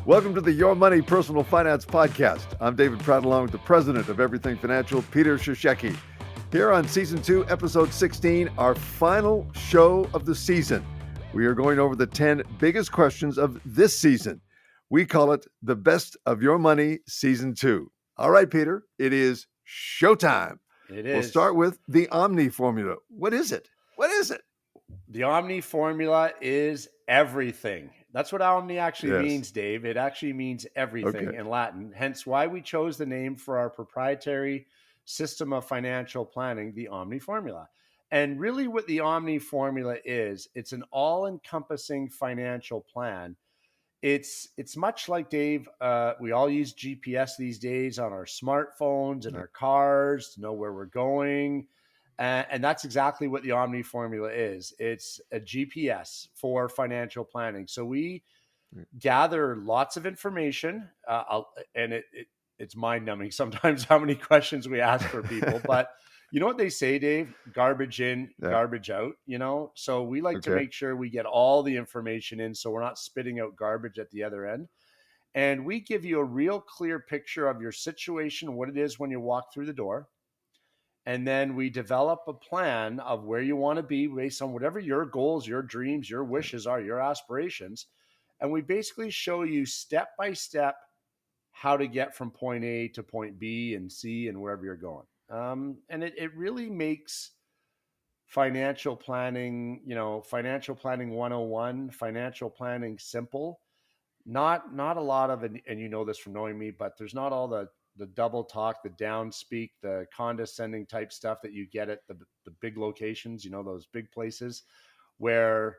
Welcome to the Your Money Personal Finance Podcast. I'm David Pratt, along with the president of Everything Financial, Peter Cishecki. Here on Season 2, Episode 16, our final show of the season. We are going over the 10 biggest questions of this season. We call it the Best of Your Money Season 2. All right, Peter, it is showtime. It is. We'll start with the OMNI formula. What is it? What is it? The OMNI formula is everything. That's what OMNI actually means, Dave. It actually means everything in Latin, hence why we chose the name for our proprietary system of financial planning, the OMNI formula. And really what the OMNI formula is, it's an all-encompassing financial plan. It's much like, Dave, we all use GPS these days on our smartphones and our cars to know where we're going. And that's exactly what the OMNI formula is. It's a GPS for financial planning. So we gather lots of information, and it's mind-numbing sometimes how many questions we ask for people. But you know what they say, Dave? Garbage in, garbage out, So we like to make sure we get all the information in so we're not spitting out garbage at the other end. And we give you a real clear picture of your situation, what it is when you walk through the door. And then we develop a plan of where you want to be based on whatever your goals, your dreams, your wishes are, your aspirations. And we basically show you step by step how to get from point A to point B and C and wherever you're going. And it really makes financial planning, financial planning 101, financial planning simple. Not a lot of, and you know this from knowing me, but there's not all the double talk, the down speak, the condescending type stuff that you get at the big locations, those big places where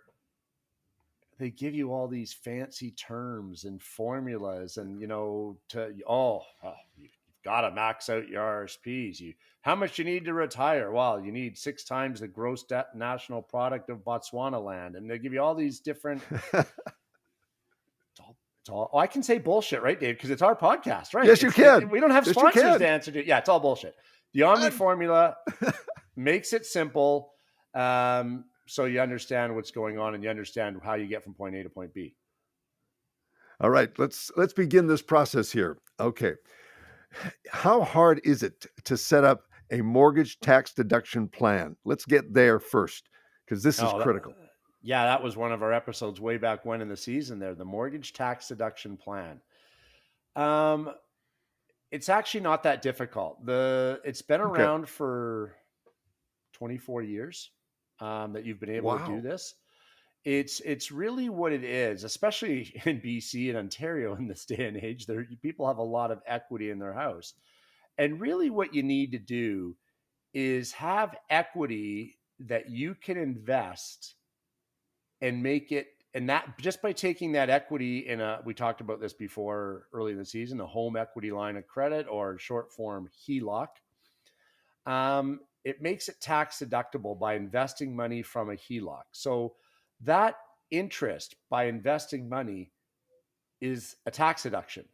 they give you all these fancy terms and formulas and, you've got to max out your RRSPs. How much you need to retire? Well, you need 6 times the gross national product of Botswana land. And they give you all these different... I can say bullshit, right, Dave? Because it's our podcast, right? Yes, you can. We don't have sponsors to answer to. Yeah, it's all bullshit. The OMNI formula makes it simple, so you understand what's going on and you understand how you get from point A to point B. All right, let's begin this process here. Okay, how hard is it to set up a mortgage tax deduction plan? Let's get there first, because this is critical. Yeah, that was one of our episodes way back when in the season there, the mortgage tax deduction plan. It's actually not that difficult. It's been around for 24 years that you've been able to do this. It's really what it is, especially in BC and Ontario in this day and age. People have a lot of equity in their house. And really what you need to do is have equity that you can invest and make it, and that just by taking that equity we talked about this before early in the season, a home equity line of credit or short form HELOC. It makes it tax deductible by investing money from a HELOC. So that interest by investing money is a tax deduction.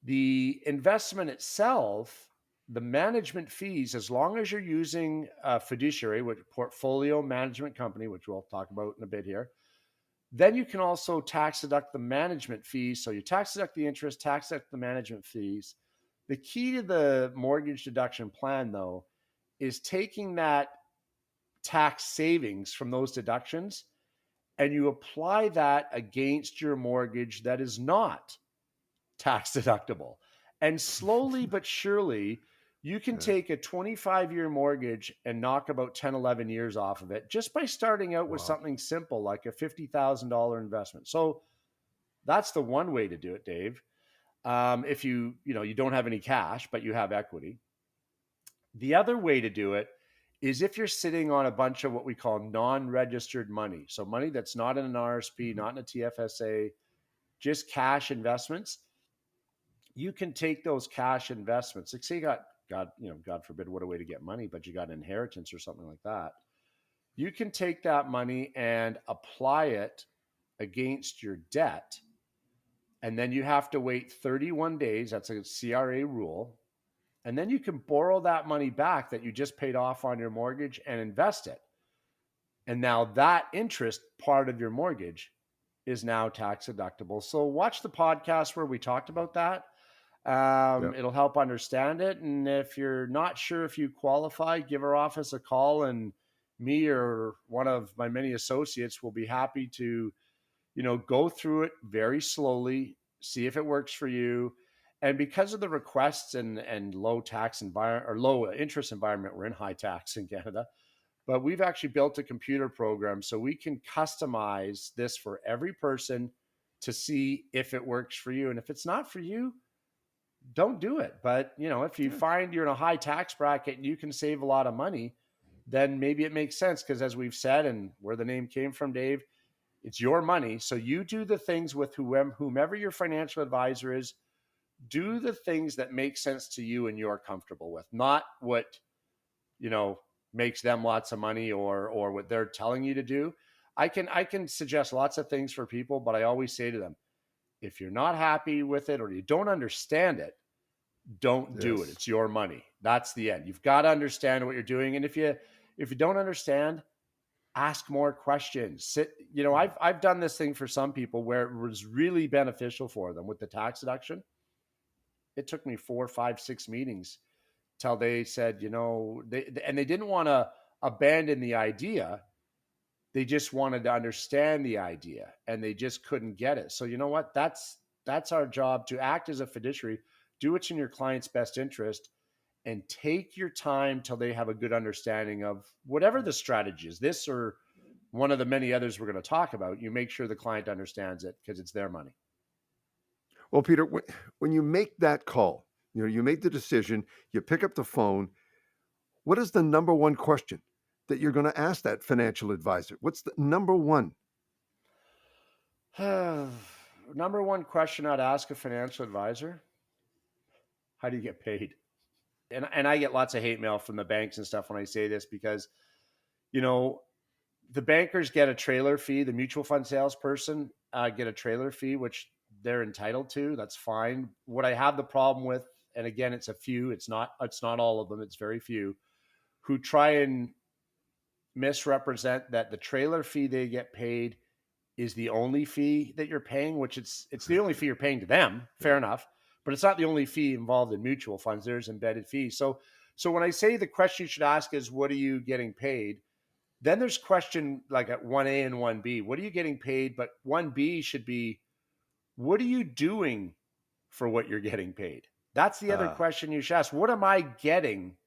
The investment itself, the management fees, as long as you're using a fiduciary, which portfolio management company, which we'll talk about in a bit here, then you can also tax deduct the management fees. So you tax deduct the interest, tax deduct the management fees. The key to the mortgage deduction plan, though, is taking that tax savings from those deductions and you apply that against your mortgage that is not tax deductible. And slowly but surely, you can take a 25-year mortgage and knock about 10, 11 years off of it just by starting out with something simple like a $50,000 investment. So that's the one way to do it, Dave. If you don't have any cash, but you have equity. The other way to do it is if you're sitting on a bunch of what we call non-registered money. So money that's not in an RRSP, not in a TFSA, just cash investments. You can take those cash investments. Like say you got, God forbid, what a way to get money, but you got an inheritance or something like that. You can take that money and apply it against your debt. And then you have to wait 31 days. That's a CRA rule. And then you can borrow that money back that you just paid off on your mortgage and invest it. And now that interest part of your mortgage is now tax deductible. So watch the podcast where we talked about that. It'll help understand it. And if you're not sure if you qualify, give our office a call, and me or one of my many associates will be happy to, go through it very slowly, see if it works for you. And because of the requests and low tax environment or low interest environment, we're in high tax in Canada, but we've actually built a computer program so we can customize this for every person to see if it works for you. And if it's not for you, don't do it. But, if you find you're in a high tax bracket and you can save a lot of money, then maybe it makes sense. Because as we've said, and where the name came from, Dave, it's your money. So you do the things with whomever your financial advisor is, do the things that make sense to you and you're comfortable with, not what, makes them lots of money or what they're telling you to do. I can suggest lots of things for people, but I always say to them, if you're not happy with it or you don't understand it, don't do it. It's your money. That's the end. You've got to understand what you're doing. And if you don't understand, ask more questions. I've done this thing for some people where it was really beneficial for them with the tax deduction. It took me 4, 5, 6 meetings till they said, they didn't want to abandon the idea. They just wanted to understand the idea, and they just couldn't get it. So you know what? That's our job, to act as a fiduciary, do what's in your client's best interest, and take your time till they have a good understanding of whatever the strategy is, this or one of the many others we're going to talk about. You make sure the client understands it because it's their money. Well, Peter, when you make that call, you make the decision, you pick up the phone, what is the number one question that you're going to ask that financial advisor? What's the number one? Number one question I'd ask a financial advisor: how do you get paid? And I get lots of hate mail from the banks and stuff when I say this, because, the bankers get a trailer fee. The mutual fund salesperson get a trailer fee, which they're entitled to. That's fine. What I have the problem with, and again, it's a few, it's not all of them, it's very few, who try and misrepresent that the trailer fee they get paid is the only fee that you're paying, which it's the only fee you're paying to them. Fair enough. But it's not the only fee involved in mutual funds. There's embedded fees. So when I say the question you should ask is, what are you getting paid? Then there's question like at 1A and 1B. What are you getting paid? But 1B should be, what are you doing for what you're getting paid? That's the other question you should ask. What am I getting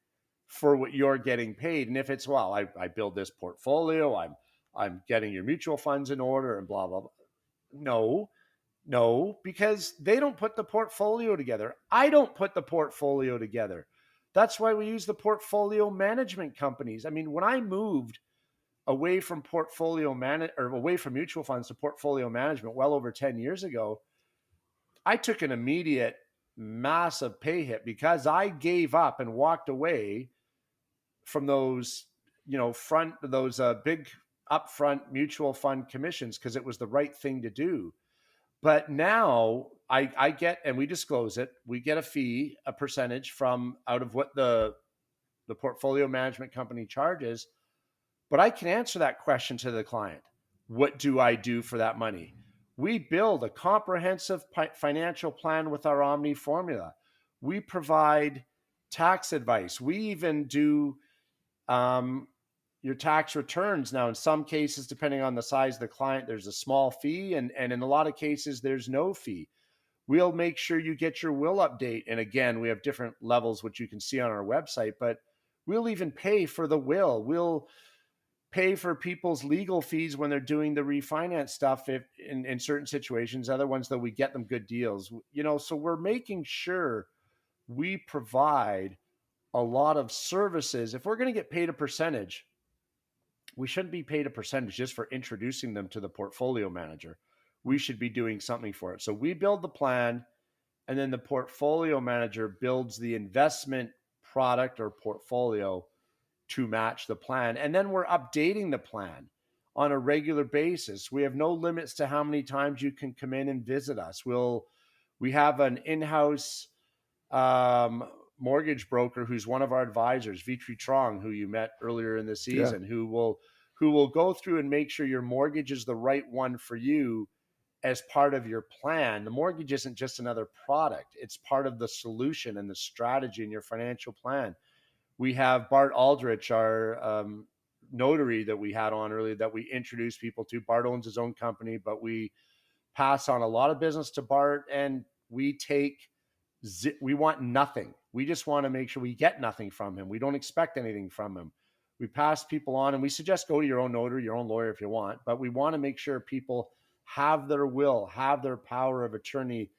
for what you're getting paid? And if it's, well, I build this portfolio, I'm getting your mutual funds in order and blah, blah, blah. No, because they don't put the portfolio together. I don't put the portfolio together. That's why we use the portfolio management companies. I mean, when I moved away from away from mutual funds to portfolio management well over 10 years ago, I took an immediate massive pay hit because I gave up and walked away from those, big upfront mutual fund commissions, because it was the right thing to do. But now I get, and we disclose it, we get a fee, a percentage from out of what the portfolio management company charges. But I can answer that question to the client. What do I do for that money? We build a comprehensive financial plan with our OMNI formula. We provide tax advice. We even do your tax returns. Now, in some cases, depending on the size of the client, there's a small fee, and in a lot of cases, there's no fee. We'll make sure you get your will update. And again, we have different levels, which you can see on our website, but we'll even pay for the will. We'll pay for people's legal fees when they're doing the refinance stuff if in certain situations. Other ones, though, we get them good deals. So we're making sure we provide a lot of services. If we're going to get paid a percentage, we shouldn't be paid a percentage just for introducing them to the portfolio manager. We should be doing something for it. So we build the plan, and then the portfolio manager builds the investment product or portfolio to match the plan. And then we're updating the plan on a regular basis. We have no limits to how many times you can come in and visit us. We have an in-house mortgage broker who's one of our advisors, Vitri Trong, who you met earlier in the season, who will go through and make sure your mortgage is the right one for you as part of your plan. The mortgage isn't just another product. It's part of the solution and the strategy in your financial plan. We have Bart Aldrich, our notary that we had on earlier, that we introduced people to. Bart owns his own company, but we pass on a lot of business to Bart, and we want nothing. We just want to make sure we get nothing from him. We don't expect anything from him. We pass people on, and we suggest go to your own notary, your own lawyer if you want, but we want to make sure people have their will, have their power of attorney.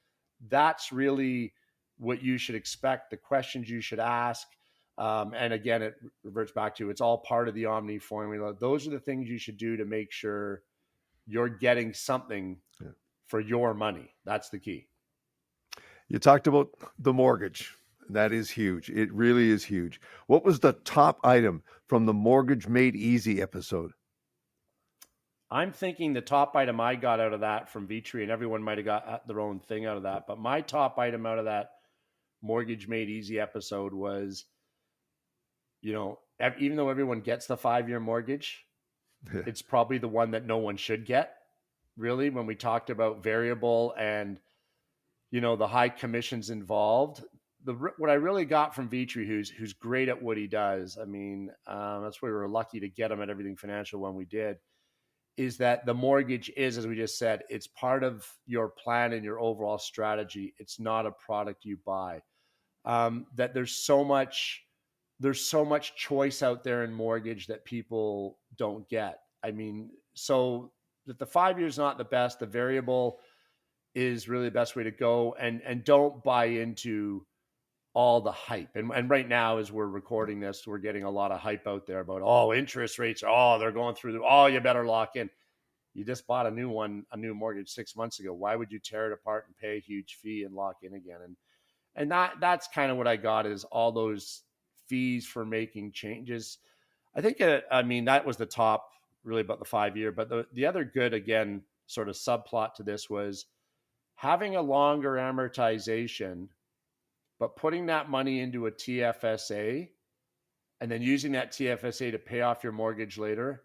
That's really what you should expect, the questions you should ask. And again, it reverts back to, it's all part of the OMNI formula. Those are the things you should do to make sure you're getting something for your money. That's the key. You talked about the mortgage. That is huge. It really is huge. What was the top item from the Mortgage Made Easy episode? I'm thinking the top item I got out of that from Vitri, and everyone might have got their own thing out of that, but my top item out of that Mortgage Made Easy episode was, even though everyone gets the 5-year mortgage, it's probably the one that no one should get, really, when we talked about variable and, the high commissions involved. What I really got from Vitri, who's great at what he does, I mean, that's why we were lucky to get him at Everything Financial when we did, is that the mortgage is, as we just said, it's part of your plan and your overall strategy. It's not a product you buy. That there's so much choice out there in mortgage that people don't get. I mean, so that the 5 years not the best, the variable is really the best way to go, and don't buy into all the hype. And right now, as we're recording this, we're getting a lot of hype out there about, interest rates, they're going through you better lock in. You just bought a new mortgage 6 months ago. Why would you tear it apart and pay a huge fee and lock in again? And that's kind of what I got, is all those fees for making changes. I think, that was the top really about the 5-year, but the other good, again, sort of subplot to this was having a longer amortization, but putting that money into a TFSA and then using that TFSA to pay off your mortgage later.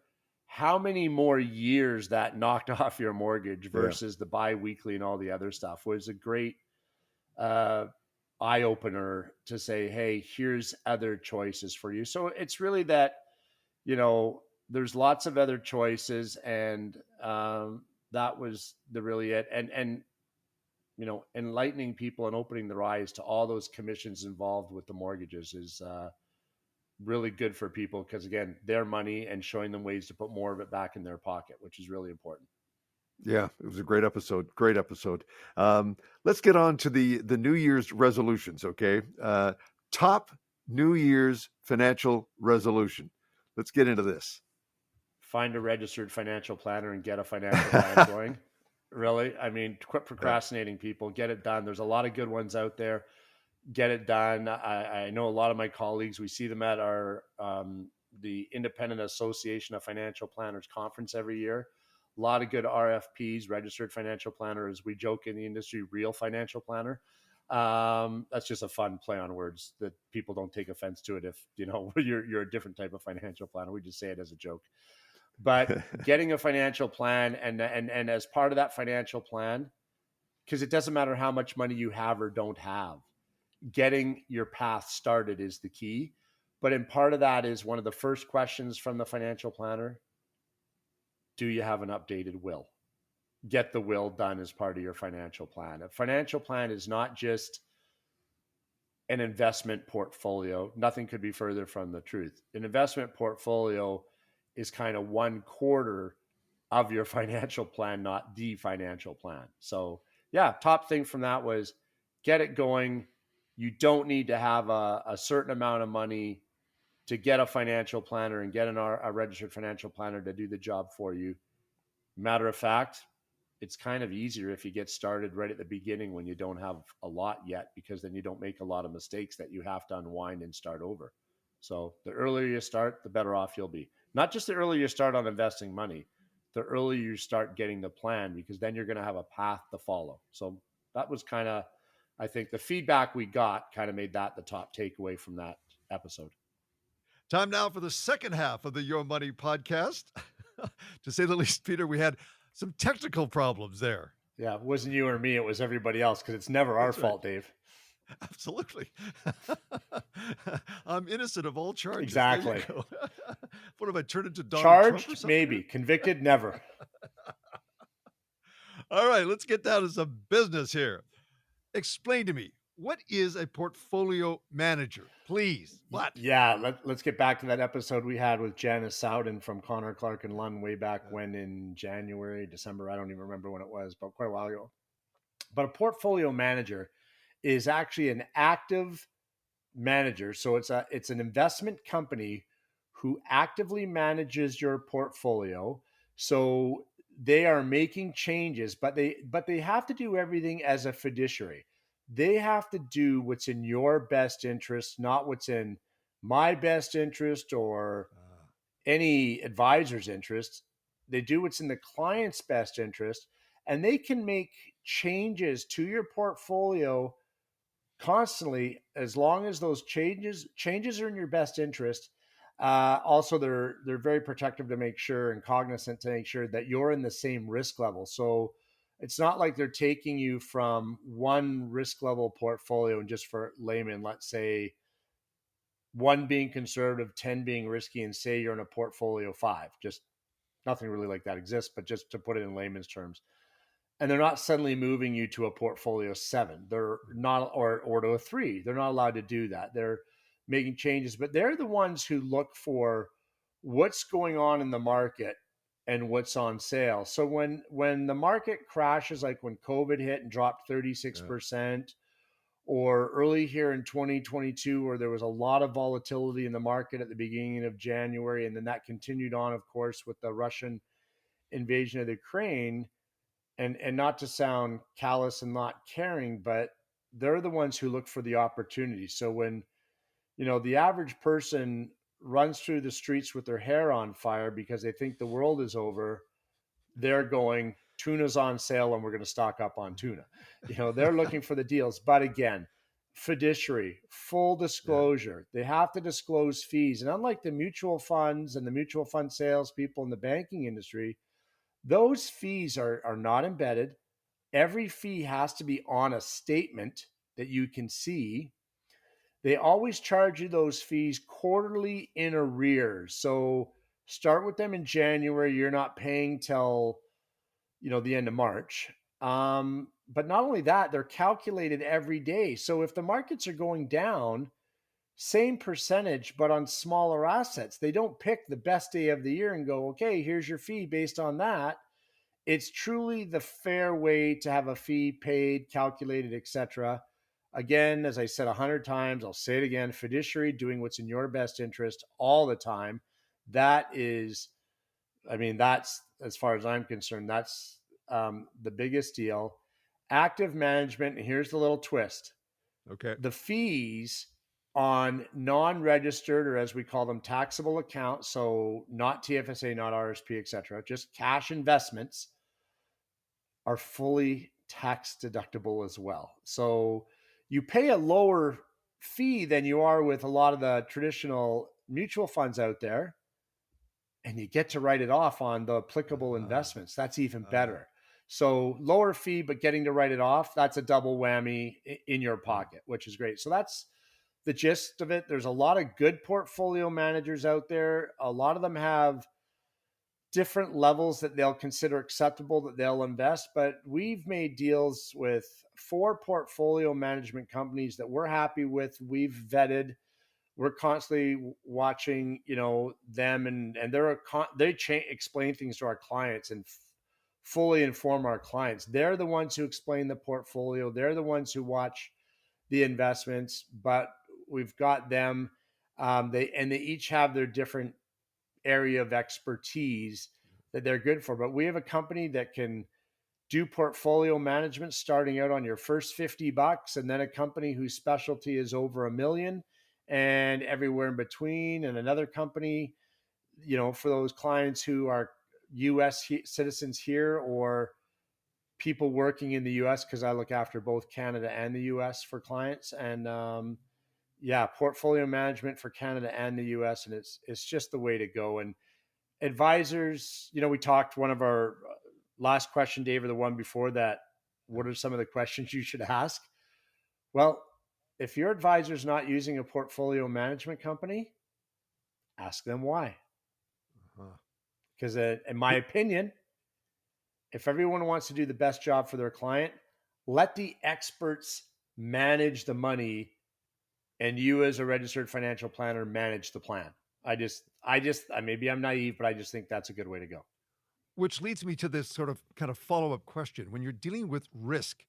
How many more years that knocked off your mortgage versus the biweekly and all the other stuff was a great eye opener to say, hey, here's other choices for you. So it's really that, there's lots of other choices, and that was really it. And enlightening people and opening their eyes to all those commissions involved with the mortgages is really good for people, because again, their money, and showing them ways to put more of it back in their pocket, which is really important. Yeah, it was a great episode. Great episode. Let's get on to the New Year's resolutions. Okay. Top New Year's financial resolution. Let's get into this. Find a registered financial planner and get a financial plan going. Really? I mean, quit procrastinating, people. Get it done. There's a lot of good ones out there. Get it done. I know a lot of my colleagues, we see them at our the Independent Association of Financial Planners conference every year. A lot of good RFPs, registered financial planner, as we joke in the industry, real financial planner. That's just a fun play on words that people don't take offense to it if, you're a different type of financial planner. We just say it as a joke. But getting a financial plan, and as part of that financial plan, because it doesn't matter how much money you have or don't have, getting your path started is the key. But in part of that is one of the first questions from the financial planner: do you have an updated will? Get the will done as part of your financial plan. A financial plan is not just an investment portfolio. Nothing could be further from the truth. An investment portfolio is kind of 1/4 of your financial plan, not the financial plan. So yeah, top thing from that was get it going. You don't need to have a certain amount of money to get a financial planner and get a registered financial planner to do the job for you. Matter of fact, it's kind of easier if you get started right at the beginning when you don't have a lot yet, because then you don't make a lot of mistakes that you have to unwind and start over. So the earlier you start, the better off you'll be. Not just the earlier you start on investing money, the earlier you start getting the plan, because then you're going to have a path to follow. So that was kind of, I think the feedback we got kind of made that the top takeaway from that episode. Time now for the second half of the Your Money podcast. To say the least, Peter, we had some technical problems there. Yeah, it wasn't you or me, it was everybody else, because it's never our fault, Dave. Absolutely. I'm innocent of all charges. Exactly. There you go. What have I turned into Donald Trump or Charged, something? maybe. Convicted, never. All right, let's get down to some business here. Explain to me, what is a portfolio manager? Please. What? Yeah, let's get back to that episode we had with Janice Souden from Connor, Clark, and Lund way back when in January, December. I don't even remember when it was, but quite a while ago. But a portfolio manager is actually an active manager. So it's an investment company who actively manages your portfolio. So they are making changes, but they have to do everything as a fiduciary. They have to do what's in your best interest, not what's in my best interest or any advisor's interest. They do what's in the client's best interest, and they can make changes to your portfolio constantly as long as those changes are in your best interest. Also, they're very protective to make sure and cognizant to make sure that you're in the same risk level. So it's not like they're taking you from one risk level portfolio, and just for layman, let's say one being conservative, 10 being risky, and say you're in a portfolio 5. Just nothing really like that exists, but just to put it in layman's terms, and they're not suddenly moving you to a portfolio 7. They're not, or to a 3. They're not allowed to do that. They're making changes, but they're the ones who look for what's going on in the market and what's on sale. So when the market crashes, like when COVID hit and dropped 36%, or early here in 2022, where there was a lot of volatility in the market at the beginning of January, and then that continued on, of course, with the Russian invasion of the Ukraine. And not to sound callous and not caring, but they're the ones who look for the opportunity. So when, the average person runs through the streets with their hair on fire because they think the world is over, they're going, tuna's on sale and we're going to stock up on tuna. They're looking for the deals. But again, fiduciary, full disclosure. They have to disclose fees. And unlike the mutual funds and the mutual fund sales people in the banking industry, those fees are not embedded. Every fee has to be on a statement that you can see. They always charge you those fees quarterly in arrears. So start with them in January. You're not paying till the end of March. But not only that, they're calculated every day. So if the markets are going down, same percentage, but on smaller assets. They don't pick the best day of the year and go, okay, here's your fee based on that. It's truly the fair way to have a fee paid, calculated, etc. Again, as I said 100 times, I'll say it again, fiduciary, doing what's in your best interest all the time. That is, that's, as far as I'm concerned, that's the biggest deal. Active management, and here's the little twist. Okay. The fees on non-registered, or as we call them, taxable accounts, so not TFSA, not RSP, etc., just cash investments, are fully tax deductible as well. So you pay a lower fee than you are with a lot of the traditional mutual funds out there, and you get to write it off on the applicable investments. That's even better. So lower fee, but getting to write it off, that's a double whammy in your pocket, which is great. So that's the gist of it. There's a lot of good portfolio managers out there. A lot of them have different levels that they'll consider acceptable that they'll invest, but we've made deals with 4 portfolio management companies that we're happy with. We've vetted. We're constantly watching, them, and explain things to our clients and fully inform our clients. They're the ones who explain the portfolio. They're the ones who watch the investments, but we've got them. They each have their different area of expertise that they're good for. But we have a company that can do portfolio management starting out on your first $50, and then a company whose specialty is over $1 million and everywhere in between, and another company, for those clients who are US citizens here or people working in the US, because I look after both Canada and the US for clients. And portfolio management for Canada and the US, and it's just the way to go. And advisors, we talked, one of our last question, Dave, or the one before that, what are some of the questions you should ask? Well, if your advisor is not using a portfolio management company, ask them why. Because in my opinion, if everyone wants to do the best job for their client, let the experts manage the money, and you as a registered financial planner manage the plan. Maybe I'm naive, but I just think that's a good way to go. Which leads me to this sort of kind of follow-up question. When you're dealing with risk,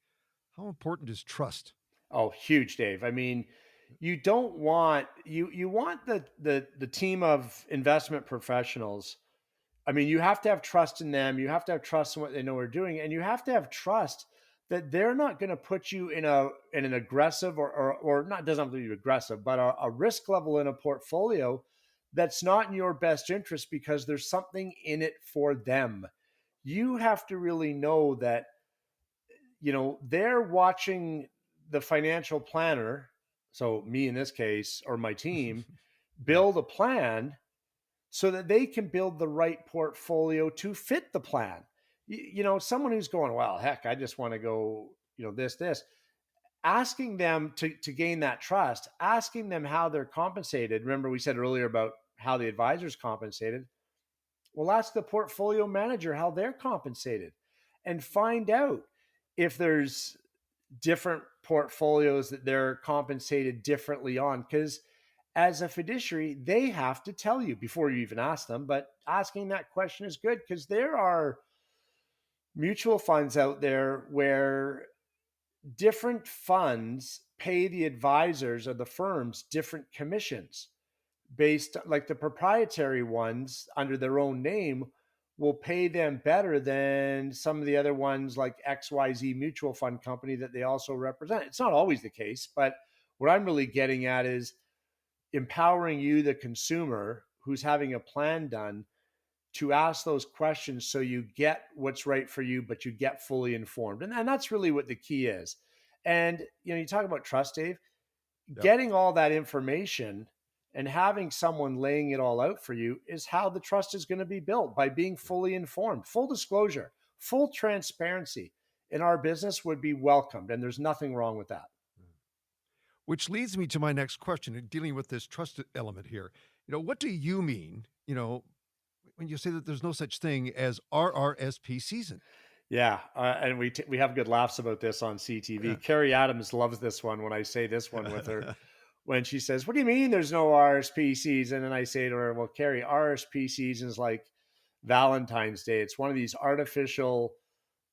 how important is trust? Oh, huge, Dave. I mean, you don't want you want the team of investment professionals. I mean, you have to have trust in them. You have to have trust in what they know are doing, and you have to have trust that they're not going to put you in an aggressive or not, doesn't have to be aggressive, but a risk level in a portfolio that's not in your best interest because there's something in it for them. You have to really know that, they're watching the financial planner, so me in this case, or my team, build a plan so that they can build the right portfolio to fit the plan. Someone who's going, well, heck, I just want to go, this, asking them to gain that trust, asking them how they're compensated. Remember, we said earlier about how the advisor's compensated. Well, ask the portfolio manager how they're compensated and find out if there's different portfolios that they're compensated differently on. Because as a fiduciary, they have to tell you before you even ask them. But asking that question is good because there are mutual funds out there where different funds pay the advisors or the firms different commissions based, like the proprietary ones under their own name will pay them better than some of the other ones like XYZ mutual fund company that they also represent. It's not always the case, but what I'm really getting at is empowering you, the consumer who's having a plan done, to ask those questions so you get what's right for you, but you get fully informed. And that's really what the key is. And, you talk about trust, Dave, getting all that information and having someone laying it all out for you is how the trust is going to be built, by being fully informed. Full disclosure, full transparency in our business would be welcomed. And there's nothing wrong with that. Which leads me to my next question, dealing with this trust element here. What do you mean, when you say that there's no such thing as RRSP season? Yeah, and we have good laughs about this on CTV. Yeah. Carrie Adams loves this one when I say this one with her. When she says, "What do you mean there's no RRSP season?" And I say to her, "Well, Carrie, RRSP season is like Valentine's Day. It's one of these artificial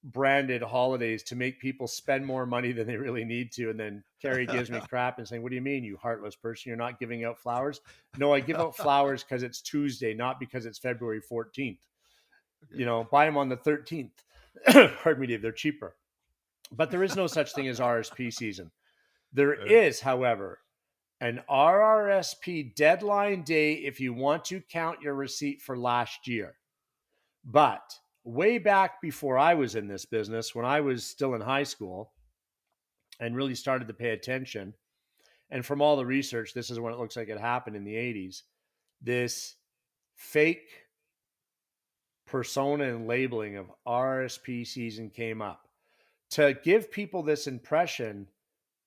branded holidays to make people spend more money than they really need to." And then Carrie gives me crap and saying, "What do you mean, you heartless person? You're not giving out flowers?" No, I give out flowers because it's Tuesday, not because it's February 14th. Okay. Buy them on the 13th. Pardon me, Dave. They're cheaper. But there is no such thing as RRSP season. There is, however, an RRSP deadline day if you want to count your receipt for last year. But way back before I was in this business, when I was still in high school and really started to pay attention, and from all the research, this is when it looks like it happened in the 80s, this fake persona and labeling of RRSP season came up. To give people this impression,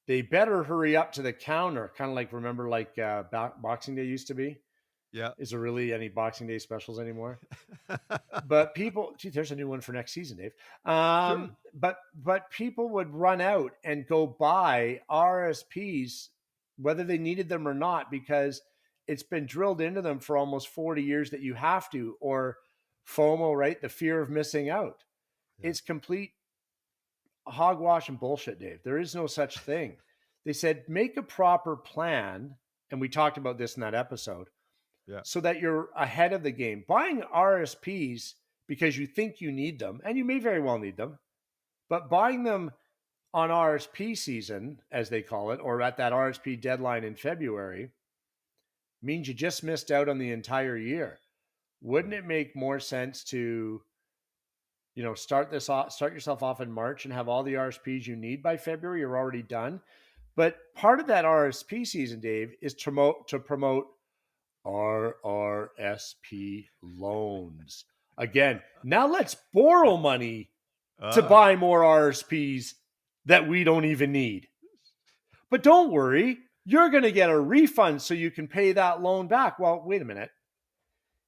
they better hurry up to the counter, kind of like, remember, like Boxing Day used to be? Yeah. Is there really any Boxing Day specials anymore? But people, there's a new one for next season, Dave. Sure. But people would run out and go buy RSPs, whether they needed them or not, because it's been drilled into them for almost 40 years that you have to, or FOMO, right? The fear of missing out. Yeah. It's complete hogwash and bullshit, Dave. There is no such thing. They said, make a proper plan. And we talked about this in that episode. Yeah. So that you're ahead of the game. Buying RSPs because you think you need them, and you may very well need them, but buying them on RSP season, as they call it, or at that RSP deadline in February, means you just missed out on the entire year. Wouldn't it make more sense to, start yourself off in March and have all the RSPs you need by February? You're already done. But part of that RSP season, Dave, is to promote RRSP loans. Again, now let's borrow money to buy more RRSPs that we don't even need. But don't worry, you're going to get a refund so you can pay that loan back. Well, wait a minute.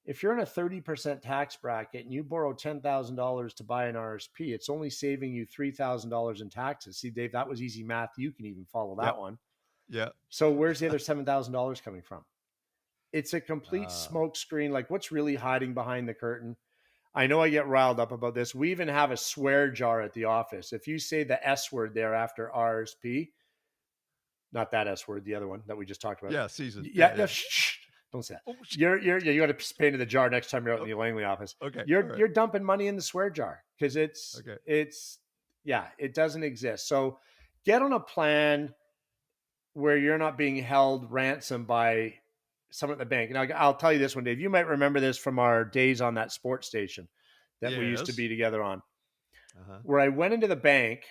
If you're in a 30% tax bracket and you borrow $10,000 to buy an RRSP, it's only saving you $3,000 in taxes. See, Dave, that was easy math. You can even follow that one. Yeah. So where's the other $7,000 coming from? It's a complete smoke screen. Like, what's really hiding behind the curtain? I know I get riled up about this. We even have a swear jar at the office. If you say the S word there after RRSP, not that S word, the other one that we just talked about. Yeah, season. Yeah. Shh. Don't say that. Oh, you got to pay into the jar next time you're out in the Langley office. Okay. You're dumping money in the swear jar because it doesn't exist. So get on a plan where you're not being held ransom by someone at the bank. And I'll tell you this one, Dave. You might remember this from our days on that sports station that we used to be together on, where I went into the bank.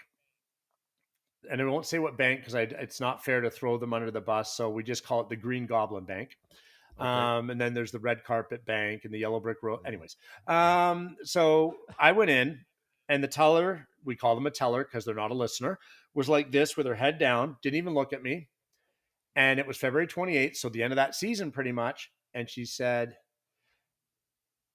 And I won't say what bank because it's not fair to throw them under the bus. So we just call it the Green Goblin Bank. Okay. And then there's the Red Carpet Bank and the Yellow Brick Road. Anyways, so I went in and the teller, we call them a teller because they're not a listener, was like this with her head down, didn't even look at me. And it was February 28th, so the end of that season pretty much. And she said,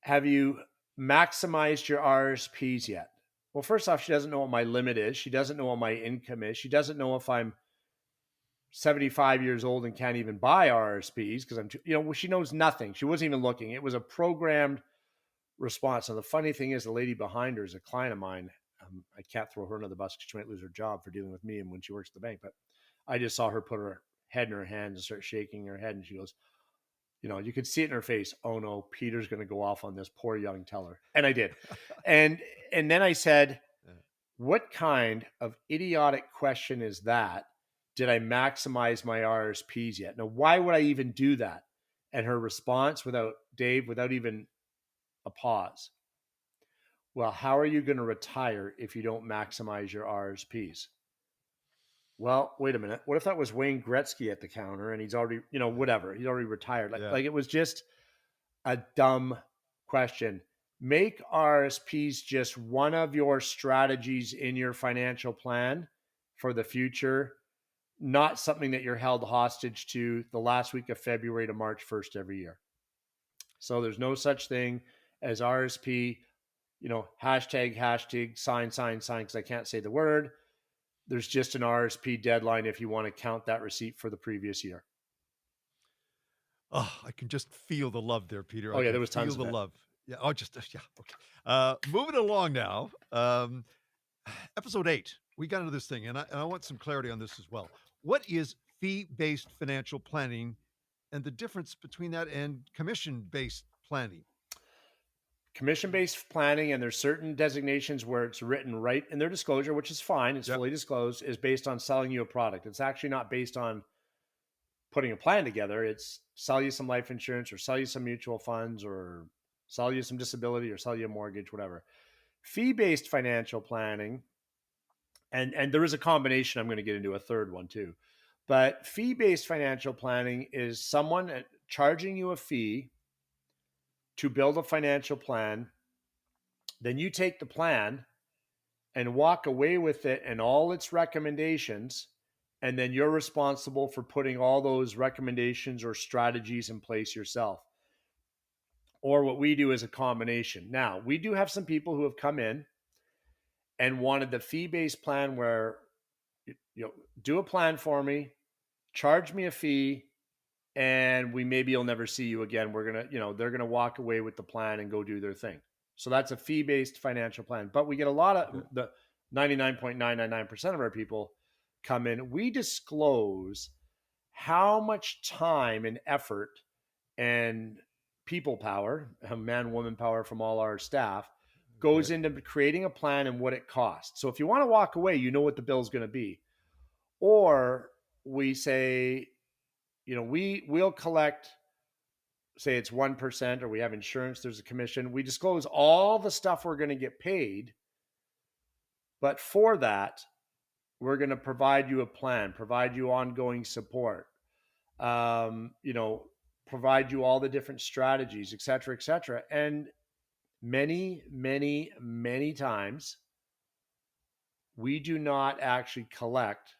have you maximized your RRSPs yet? Well, first off, she doesn't know what my limit is. She doesn't know what my income is. She doesn't know if I'm 75 years old and can't even buy RRSPs because she knows nothing. She wasn't even looking. It was a programmed response. And the funny thing is the lady behind her is a client of mine. I can't throw her under the bus because she might lose her job for dealing with me and when she works at the bank. But I just saw her put her head in her hands and start shaking her head. And she goes, you could see it in her face. Oh no, Peter's going to go off on this poor young teller. And I did. and then I said, what kind of idiotic question is that? Did I maximize my RRSPs yet? Now, why would I even do that? And her response without even a pause. Well, how are you going to retire if you don't maximize your RRSPs? Well, wait a minute. What if that was Wayne Gretzky at the counter and he's already, whatever. He's already retired. Like it was just a dumb question. Make RRSPs just one of your strategies in your financial plan for the future, not something that you're held hostage to the last week of February to March 1st every year. So there's no such thing as RRSP, hashtag, sign, because I can't say the word. There's just an RRSP deadline if you want to count that receipt for the previous year. Oh, I can just feel the love there, Peter. There was tons of the love. Yeah. Oh, okay. Moving along now. Episode 8. We got into this thing, and I want some clarity on this as well. What is fee-based financial planning, and the difference between that and commission-based planning? Commission-based planning, and there's certain designations where it's written right in their disclosure, which is fine. It's fully disclosed, is based on selling you a product. It's actually not based on putting a plan together. It's sell you some life insurance or sell you some mutual funds or sell you some disability or sell you a mortgage, whatever. Fee-based financial planning, and there is a combination. I'm going to get into a third one too. But fee-based financial planning is someone charging you a fee to build a financial plan. Then you take the plan and walk away with it and all its recommendations. And then you're responsible for putting all those recommendations or strategies in place yourself. Or what we do is a combination. Now, we do have some people who have come in and wanted the fee-based plan where, do a plan for me, charge me a fee, and you'll never see you again. We're going to, they're going to walk away with the plan and go do their thing. So that's a fee-based financial plan. But we get a lot of the 99.999% of our people come in. We disclose how much time and effort and people power, man, woman power from all our staff goes into creating a plan and what it costs. So if you want to walk away, you know what the bill is going to be. Or we say, we'll collect, say it's 1%, or we have insurance, there's a commission. We disclose all the stuff we're going to get paid. But for that, we're going to provide you a plan, provide you ongoing support, provide you all the different strategies, et cetera, et cetera. And many, many, many times we do not actually collect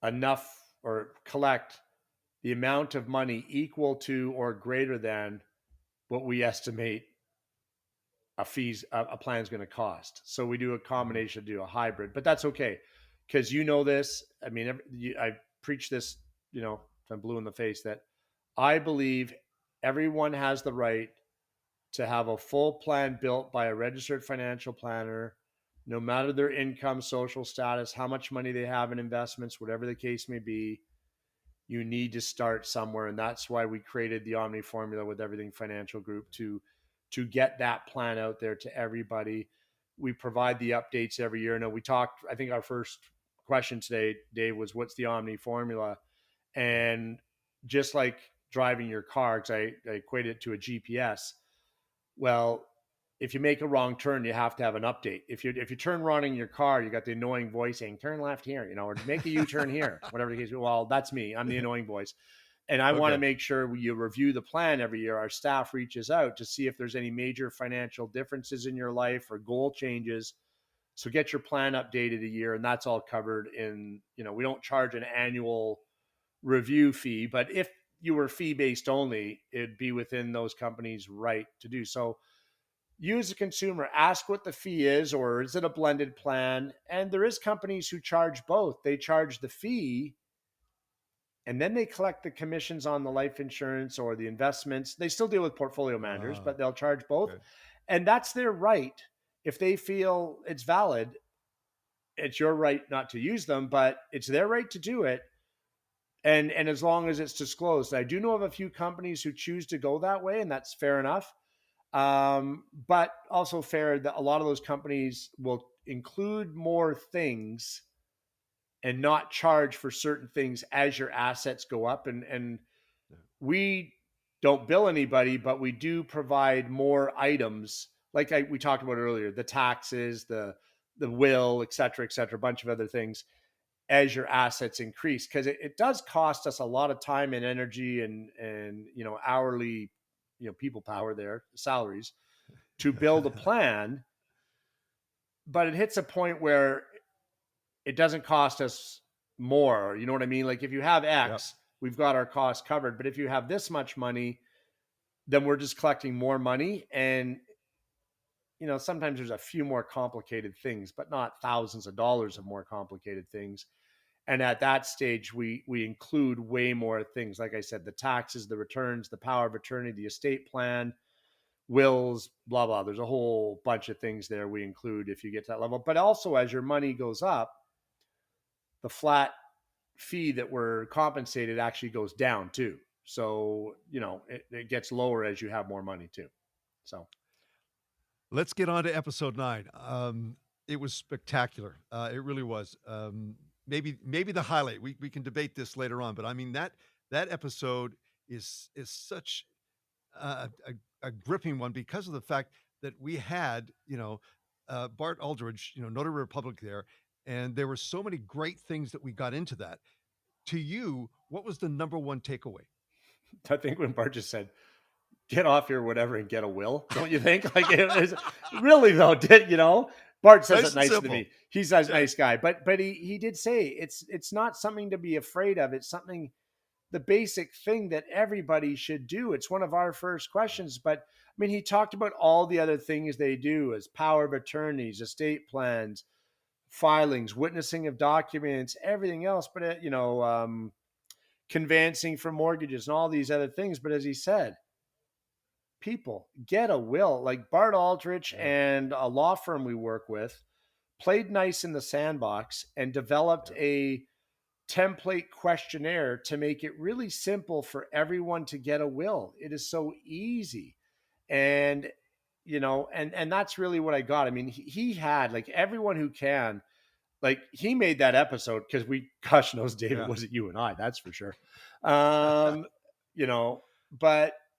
enough or collect the amount of money equal to or greater than what we estimate a plan is going to cost. So we do a combination, do a hybrid, but that's okay. Cause this, I mean, I preach this, I'm blue in the face, that I believe everyone has the right to have a full plan built by a registered financial planner, no matter their income, social status, how much money they have in investments, whatever the case may be. You need to start somewhere, and that's why we created the OMNI formula with Everything Financial Group to get that plan out there to everybody. We provide the updates every year. Now, we talked, I think our first question today, Dave, was what's the OMNI formula? And just like driving your car, because I equate it to a GPS. Well, if you make a wrong turn, you have to have an update. If you turn wrong in your car, you got the annoying voice saying, turn left here, or make a U-turn here, whatever the case. Well, that's me. I'm the annoying voice. And I want to make sure you review the plan every year. Our staff reaches out to see if there's any major financial differences in your life or goal changes. So get your plan updated a year, and that's all covered in, we don't charge an annual review fee, but if you were fee-based only, it'd be within those companies' right to do so. You as a consumer, ask what the fee is, or is it a blended plan? And there is companies who charge both. They charge the fee and then they collect the commissions on the life insurance or the investments. They still deal with portfolio managers, but they'll charge both. Okay. And that's their right. If they feel it's valid, it's your right not to use them, but it's their right to do it. And as long as it's disclosed. I do know of a few companies who choose to go that way, and that's fair enough. But also fair that a lot of those companies will include more things and not charge for certain things as your assets go up. And we don't bill anybody, but we do provide more items. Like we talked about earlier, the taxes, the will, et cetera, a bunch of other things as your assets increase. Cause it does cost us a lot of time and energy and hourly, people power there, salaries to build a plan, but it hits a point where it doesn't cost us more. You know what I mean? Like if you have X, we've got our costs covered, but if you have this much money, then we're just collecting more money. And, sometimes there's a few more complicated things, but not thousands of dollars of more complicated things. And at that stage, we include way more things. Like I said, the taxes, the returns, the power of attorney, the estate plan, wills, blah, blah. There's a whole bunch of things there we include if you get to that level. But also as your money goes up, the flat fee that we're compensated actually goes down too. So, it gets lower as you have more money too. So let's get on to episode 9. It was spectacular. It really was. Maybe the highlight. We can debate this later on, but I mean that episode is such a gripping one because of the fact that we had, Bart Aldrich, Notary Republic there, and there were so many great things that we got into that. To you, what was the number one takeaway? I think when Bart just said, get off here, whatever, and get a will, don't you think? Like it was really though, Bart says it nice to me. He's a nice guy, but he did say it's not something to be afraid of. It's something, the basic thing that everybody should do. It's one of our first questions, but I mean, he talked about all the other things they do as power of attorneys, estate plans, filings, witnessing of documents, everything else, but conveyancing for mortgages and all these other things. But as he said, people get a will. Like Bart Aldrich and a law firm we work with played nice in the sandbox and developed a template questionnaire to make it really simple for everyone to get a will. It is so easy. And, and that's really what I got. I mean, he had like everyone who can, like he made that episode because gosh knows, David, wasn't you and I, that's for sure. But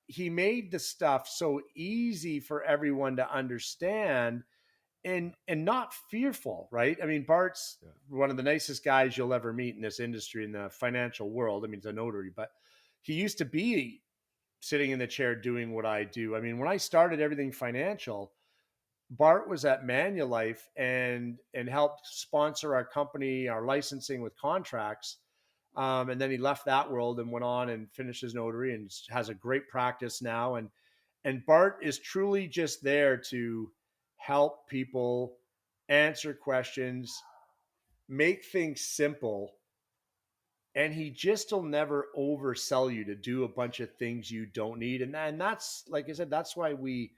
he made the stuff so easy for everyone to understand and not fearful, right? I mean, Bart's one of the nicest guys you'll ever meet in this industry, in the financial world. I mean, he's a notary, but he used to be sitting in the chair doing what I do. I mean, when I started Everything Financial, Bart was at Manulife and helped sponsor our company, our licensing with contracts. And then he left that world and went on and finished his notary and has a great practice now. And Bart is truly just there to help people answer questions, make things simple. And he just will never oversell you to do a bunch of things you don't need. And that's, like I said, that's why we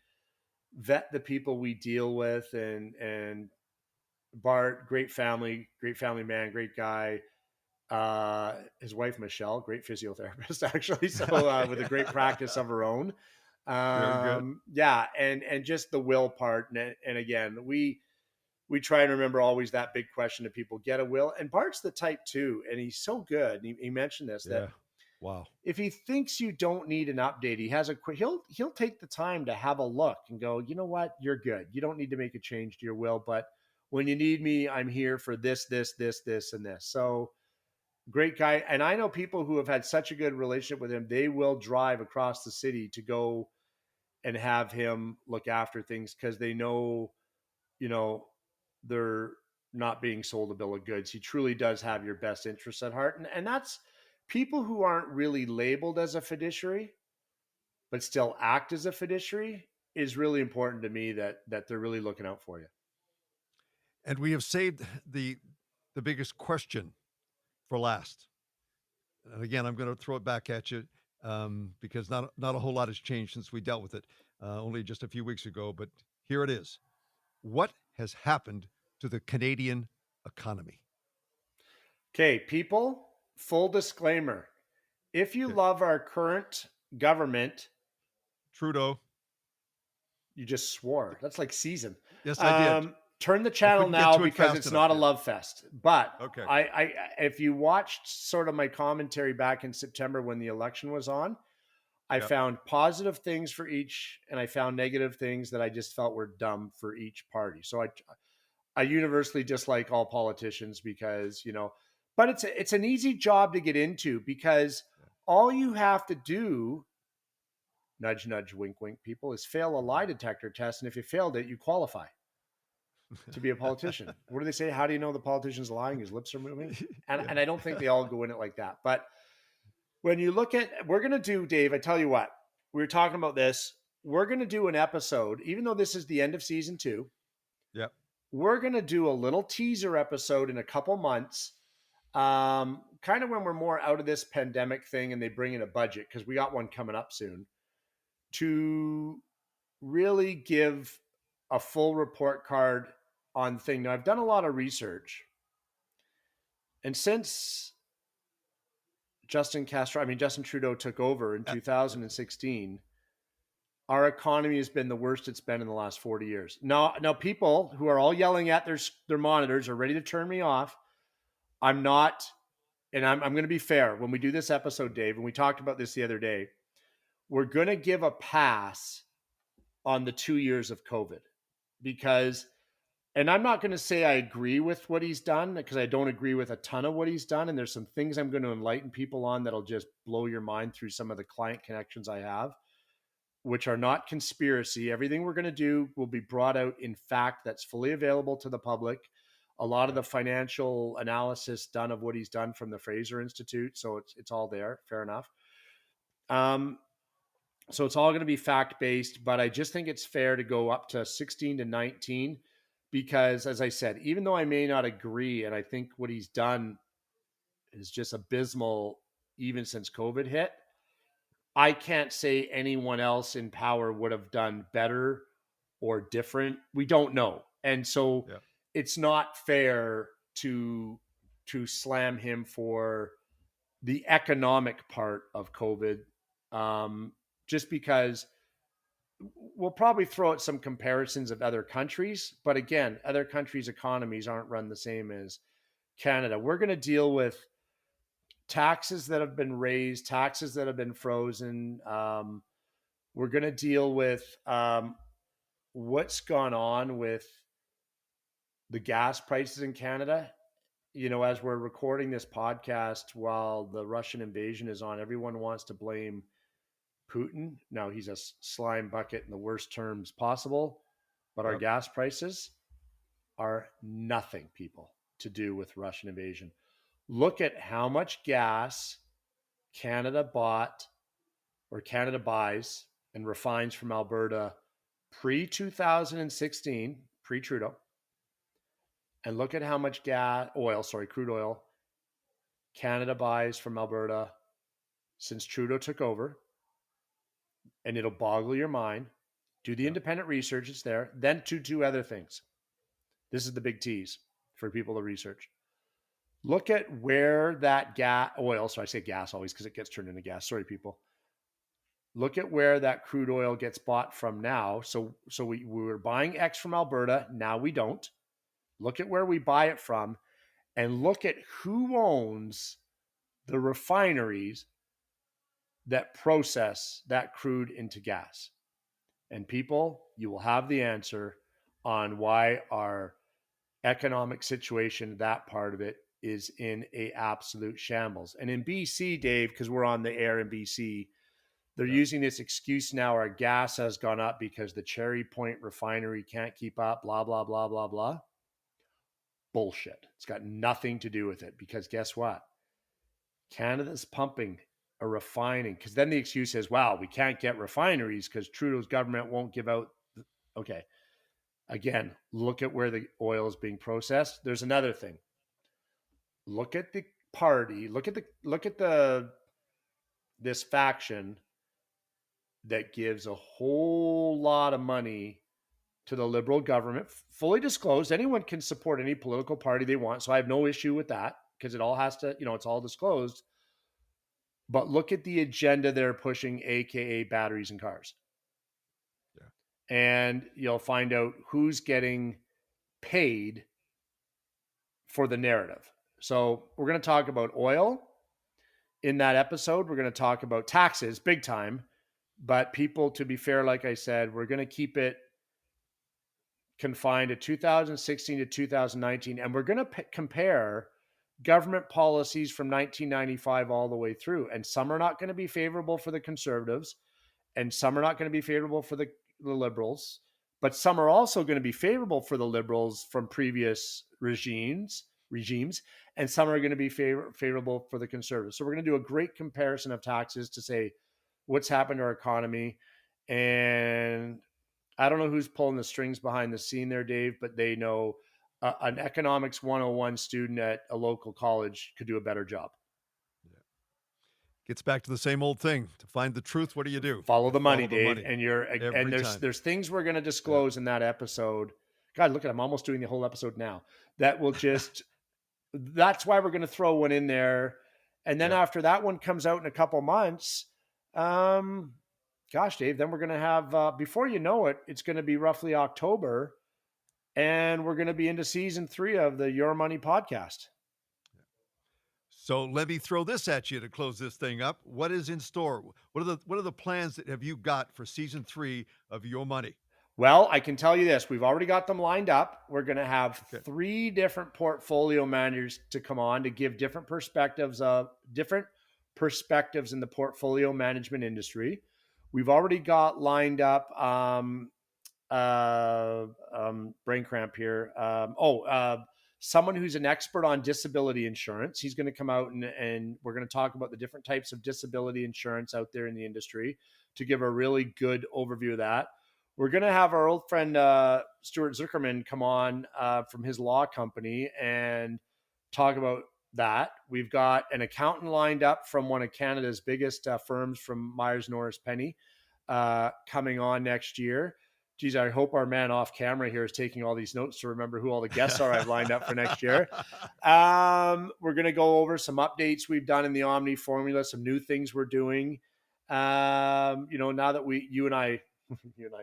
vet the people we deal with. And Bart, great family man, great guy. His wife Michelle, great physiotherapist actually, so with a great practice of her own. Very good. Yeah, and just the will part, and again, we try and remember always that big question: do people get a will? And Bart's the type too, and he's so good. He mentioned this, that wow, if he thinks you don't need an update, he has he'll take the time to have a look and go, you know what, you're good. You don't need to make a change to your will, but when you need me, I'm here for this, and this. So great guy. And I know people who have had such a good relationship with him, they will drive across the city to go and have him look after things because they know, you know, they're not being sold a bill of goods. He truly does have your best interests at heart. And that's people who aren't really labeled as a fiduciary, but still act as a fiduciary is really important to me, that they're really looking out for you. And we have saved the biggest question for last. And again, I'm going to throw it back at you because not a whole lot has changed since we dealt with it only just a few weeks ago. But here it is. What has happened to the Canadian economy? Okay, people, full disclaimer. If you love our current government, Trudeau. You just swore. That's like season. Yes, I did. Turn the channel now because it's not a yet. love fest. But okay. I if you watched sort of my commentary back in September when the election was on, I found positive things for each, and I found negative things that I just felt were dumb for each party. So I universally dislike all politicians because, but it's an easy job to get into because all you have to do, nudge, nudge, wink, wink, people, is fail a lie detector test. And if you failed it, you qualify to be a politician. What do they say? How do you know the politician's lying? His lips are moving. And I don't think they all go in it like that. But when you look at, we're going to do, Dave, I tell you what, we were talking about this. We're going to do an episode, even though this is the end of season 2. Yep. We're going to do a little teaser episode in a couple months, kind of when we're more out of this pandemic thing and they bring in a budget, because we got one coming up soon, to really give a full report card on thing. Now, I've done a lot of research, and since Justin Trudeau took over in 2016, our economy has been the worst it's been in the last 40 years. Now people who are all yelling at their monitors are ready to turn me off. I'm not, and I'm going to be fair. When we do this episode, Dave, and we talked about this the other day, we're going to give a pass on the 2 years of COVID because, and I'm not going to say I agree with what he's done because I don't agree with a ton of what he's done. And there's some things I'm going to enlighten people on that'll just blow your mind through some of the client connections I have, which are not conspiracy. Everything we're going to do will be brought out in fact that's fully available to the public. A lot of the financial analysis done of what he's done from the Fraser Institute. So it's all there. Fair enough. So it's all going to be fact-based, but I just think it's fair to go up to 16 to 19 because, as I said, even though I may not agree, and I think what he's done is just abysmal even since COVID hit, I can't say anyone else in power would have done better or different. We don't know. And so it's not fair to slam him for the economic part of COVID, just because we'll probably throw out some comparisons of other countries. But again, other countries' economies aren't run the same as Canada. We're going to deal with taxes that have been raised, taxes that have been frozen. We're going to deal with what's gone on with the gas prices in Canada. As we're recording this podcast while the Russian invasion is on, everyone wants to blame Putin. Now, he's a slime bucket in the worst terms possible. But our gas prices are nothing, people, to do with Russian invasion. Look at how much gas Canada bought or Canada buys and refines from Alberta pre-2016, pre-Trudeau, and look at how much crude oil, Canada buys from Alberta since Trudeau took over, and it'll boggle your mind. Do the independent research, it's there. Then two other things. This is the big tease for people to research. Look at where that oil, so I say gas always because it gets turned into gas. Sorry, people. Look at where that crude oil gets bought from now. So we were buying X from Alberta. Now we don't. Look at where we buy it from and look at who owns the refineries that process that crude into gas. And people, you will have the answer on why our economic situation, that part of it, is in a absolute shambles. And in BC, Dave, because we're on the air in BC, they're using this excuse now, our gas has gone up because the Cherry Point refinery can't keep up, blah, blah, blah, blah, blah. Bullshit. It's got nothing to do with it because guess what? Canada's pumping a refining, because then the excuse is, wow, we can't get refineries because Trudeau's government won't give out. Okay. Again, look at where the oil is being processed. There's another thing. Look at the party. Look at this faction that gives a whole lot of money to the Liberal government, fully disclosed. Anyone can support any political party they want, so I have no issue with that because it all has to, it's all disclosed. But look at the agenda they're pushing, aka batteries and cars. Yeah. And you'll find out who's getting paid for the narrative. So we're going to talk about oil in that episode. We're going to talk about taxes big time. But people, to be fair, like I said, we're going to keep it confined to 2016 to 2019. And we're going to compare government policies from 1995 all the way through. And some are not going to be favorable for the Conservatives, and some are not going to be favorable for the Liberals. But some are also going to be favorable for the Liberals from previous regimes, and some are going to be favorable for the Conservatives. So we're going to do a great comparison of taxes to say what's happened to our economy. And I don't know who's pulling the strings behind the scene there, Dave, but they know an economics 101 student at a local college could do a better job. Yeah. Gets back to the same old thing. To find the truth, what do you do? Follow the money, Dave. And there's things we're going to disclose in that episode. God, look at, I'm almost doing the whole episode now. That will just, that's why we're going to throw one in there. And then after that one comes out in a couple months, gosh, Dave, then we're going to have, before you know it, it's going to be roughly October, and we're going to be into season 3 of the Your Money podcast. So let me throw this at you to close this thing up. What is in store? What are the plans that have you got for season 3 of Your Money? Well, I can tell you this. We've already got them lined up. We're going to have 3 different portfolio managers to come on to give different perspectives in the portfolio management industry. We've already got lined up brain cramp here. Someone who's an expert on disability insurance. He's going to come out and we're going to talk about the different types of disability insurance out there in the industry to give a really good overview of that. We're going to have our old friend Stuart Zuckerman come on from his law company and talk about that. We've got an accountant lined up from one of Canada's biggest firms, from Myers Norris Penny, coming on next year. Geez, I hope our man off camera here is taking all these notes to remember who all the guests are I've lined up for next year. We're going to go over some updates we've done in the OMNI formula, some new things we're doing. Now that you and I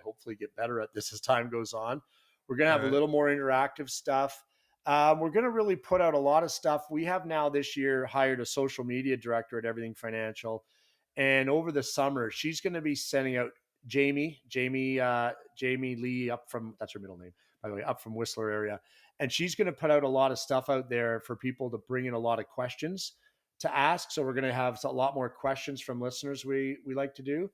hopefully get better at this as time goes on, we're going to have a little more interactive stuff. We're going to really put out a lot of stuff. We have now this year hired a social media director at Everything Financial. And over the summer, she's going to be sending out Jamie Lee, that's her middle name, by the way, up from Whistler area. And she's going to put out a lot of stuff out there for people to bring in a lot of questions to ask. So we're going to have a lot more questions from listeners we like to do.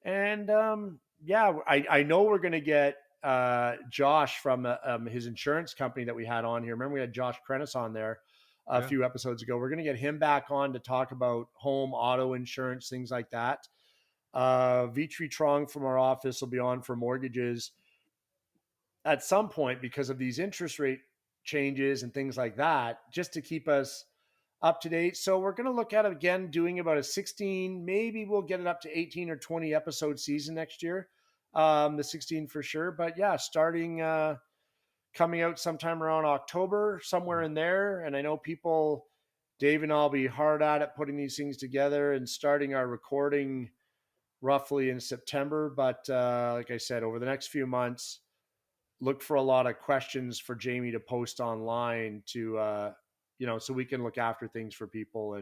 And I know we're going to get Josh from his insurance company that we had on here. Remember we had Josh Krennis on there a few episodes ago. We're going to get him back on to talk about home auto insurance, things like that. Vitri Trong from our office will be on for mortgages at some point because of these interest rate changes and things like that, just to keep us up to date. So we're going to look at it again, doing about a 16, maybe we'll get it up to 18 or 20 episode season next year. The 16 for sure. But yeah, starting coming out sometime around October, somewhere in there. And I know people, Dave and I'll be hard at it putting these things together and starting our recording roughly in September. But like I said, over the next few months, look for a lot of questions for Jamie to post online to, so we can look after things for people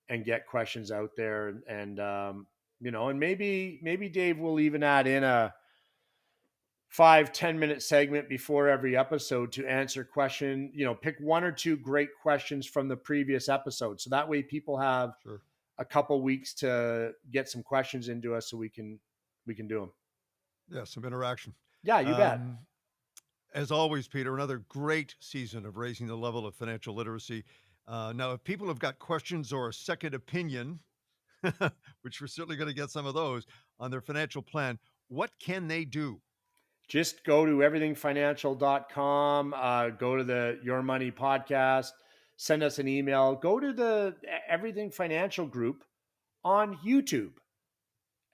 and get questions out there. And maybe Dave will even add in a 5-10 minute segment before every episode to answer question, pick one or two great questions from the previous episode. So that way people have a couple weeks to get some questions into us so we can do them. Yeah. Some interaction. Yeah, you bet. As always, Peter, another great season of raising the level of financial literacy. Now, if people have got questions or a second opinion, which we're certainly going to get some of those on their financial plan, what can they do? Just go to everythingfinancial.com, go to the Your Money podcast, send us an email, go to the Everything Financial group on YouTube.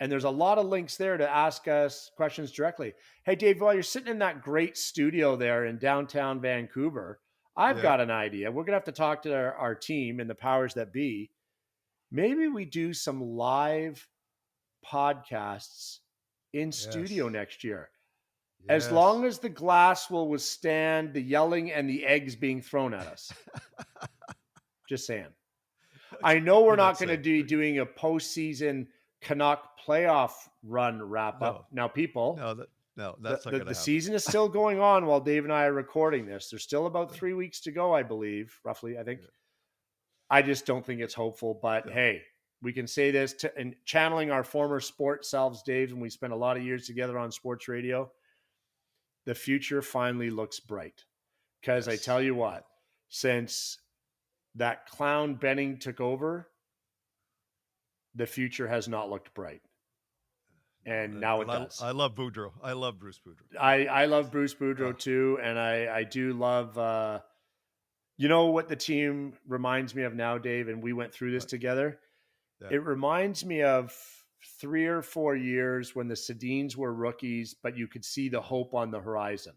And there's a lot of links there to ask us questions directly. Hey, Dave, while you're sitting in that great studio there in downtown Vancouver, I've got an idea. We're going to have to talk to our team and the powers that be. Maybe we do some live podcasts in studio next year. As long as the glass will withstand the yelling and the eggs being thrown at us. Just saying. I know we're not going to be doing a postseason Canuck playoff run wrap up. Now, people, that's not the season is still going on while Dave and I are recording this. There's still about 3 weeks to go, I believe, roughly, I think. I just don't think it's hopeful, but hey, we can say this and channeling our former sports selves, Dave, and we spent a lot of years together on sports radio. The future finally looks bright because I tell you what, since that clown Benning took over, the future has not looked bright. And now it does. I love Boudreaux. I love Bruce Boudreaux. I love Bruce Boudreaux too. And I do love, what the team reminds me of now, Dave, and we went through this together. Yeah. It reminds me of 3 or 4 years when the Sedins were rookies, but you could see the hope on the horizon.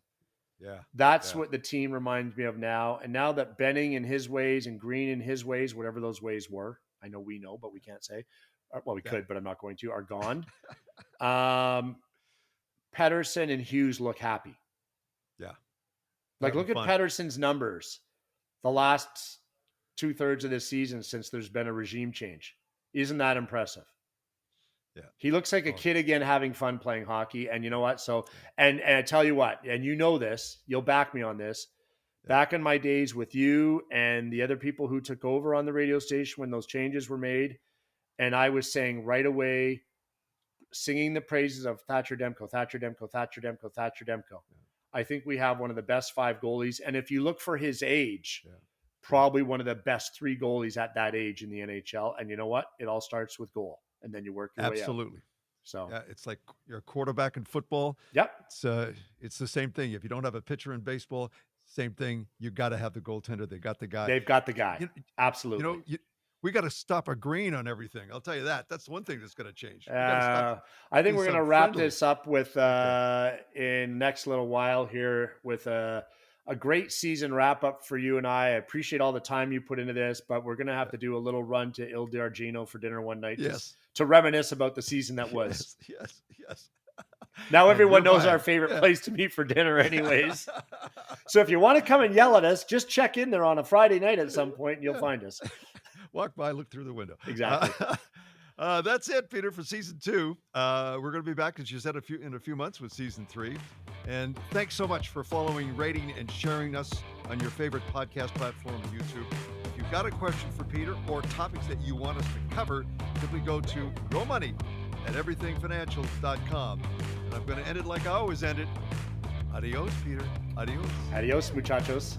Yeah. That's what the team reminds me of now. And now that Benning in his ways and Green in his ways, whatever those ways were, I know we know, but we can't say. Well, we could, but I'm not going to, are gone. Pedersen and Hughes look happy. Yeah. Look at Pedersen's numbers the last 2/3 of this season since there's been a regime change. Isn't that impressive? Yeah. He looks like a kid again having fun playing hockey. And you know what? So, and I tell you what, and you know this, you'll back me on this. Yeah. Back in my days with you and the other people who took over on the radio station when those changes were made, and I was saying right away, singing the praises of Thatcher Demko. Yeah. I think we have one of the best 5 goalies. And if you look for his age, probably one of the best 3 goalies at that age in the NHL. And you know what? It all starts with goal. And then you work your way out. Absolutely. So it's like you're a quarterback in football. Yep. It's the same thing. If you don't have a pitcher in baseball, same thing. You got to have the goaltender. They got the guy. They've got the guy. Absolutely. We got to stop agreeing on everything. I'll tell you that. That's one thing that's going to change. I think we're going to wrap this up with in next little while here with a great season wrap up for you and I. I appreciate all the time you put into this, but we're going to have to do a little run to Il D'Argino for dinner one night to reminisce about the season that was. Yes. Now everyone knows our favorite place to meet for dinner anyways. So if you want to come and yell at us, just check in there on a Friday night at some point and you'll find us. Walk by, look through the window. Exactly. That's it, Peter, for season 2. We're going to be back, as you said, in a few months with season 3. And thanks so much for following, rating, and sharing us on your favorite podcast platform on YouTube. If you've got a question for Peter or topics that you want us to cover, simply go to at everythingfinancial.com. And I'm going to end it like I always end it. Adios, Peter. Adios. Adios, muchachos.